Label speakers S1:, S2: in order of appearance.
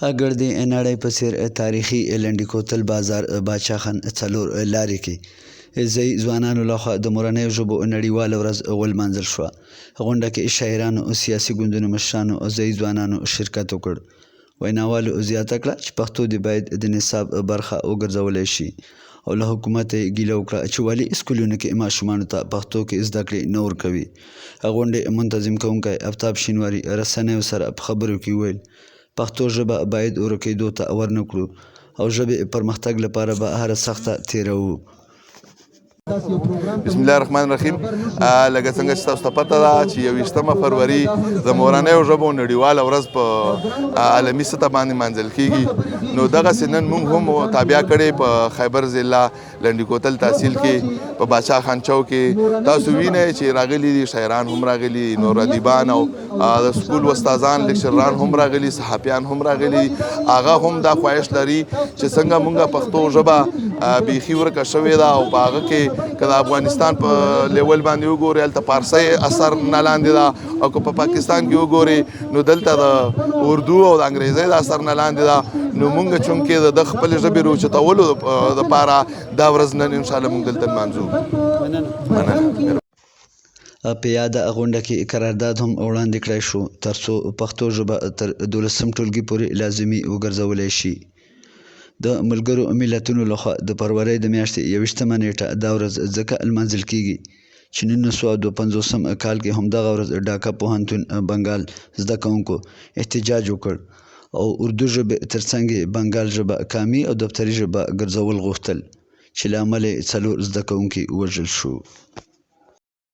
S1: اگر د نړۍ په څېر تاریخي لنډي کوتل بازار باچا خان څلور لارې کې ځایي ځوانانو لخوا د مورنیو ژبو نړیواله ورځ ولمانځل شوه. غونډه کې شاعرانو، سیاسي ګوندونو مشرانو او ځایي ځوانانو شرکت وکړ. ویناوالو زیاته کړه چې پښتو دې باید د نصاب برخه وګرځولی شي او له حکومت یې ګیله وکړه چې ولې اسکولونو کې ماشومانو ته پښتو کې زده کړې نه ورکوي. غونډې منتظم کوونکی آفتاب شینواري رسنیو سره په خبرو کې وویل پښتو ژبه باید ورکېدو ته ورنه کړو او ژبې پرمختګ لپاره به هره سخته تېروو.
S2: بسم الله الرحمن الرحیم. لکه څنګه چې تاسو ته پته ده چې 21 فروری د مورنیو ژبو نړیواله ورځ په عالمي سطح باندې لمانځل کیږي. نو دغسې نن موږ هم تابع کړې په خیبر ضلع لنډي کوتل تحصیل کې په باچا خان چوک کې تاسو وینئ چې راغلي دي شاعران هم راغلي، نور ادیبان او د سکول استادان لیکچران هم راغلي، صحافیان هم راغلي. هغه هم دا خواهش لري چې څنګه موږ پښتو ژبه بیخي ورکه شوې ده او په هغه کې که د افغانستان په لیول باندې وګورئ هلته پارسۍ اثر نه لاندې ده او که په پاکستان کې وګورئ نو دلته د اردو او د انګریزۍ د اثر نه لاندې ده. نو موږ چونکې د خپلې ژبې راوچتولو دپاره دا ورځ نن انشاءالله موږ دلته نمانځو.
S1: په یاده غونډه کې قرارداد هم وړاندې کړی شو ترڅو پښتو ژبه تر 12 ټولګي پورې لازمي وګرځولی شي. د ملګرو ملتونو لخوا د فروری د میاشتې 21 نیټه دا ورځ ځکه لمانځل کیږي چې 1952 کال کې همدغه ورځ ډاکا پوهنتون بنګال زده کوونکو احتجاج وکړ او اردو ژبې ترڅنګ بنګال ژبه قامي او دفتري ژبه ګرځول غوښتل چې له امله 4 زده کوونکي ووژل شو.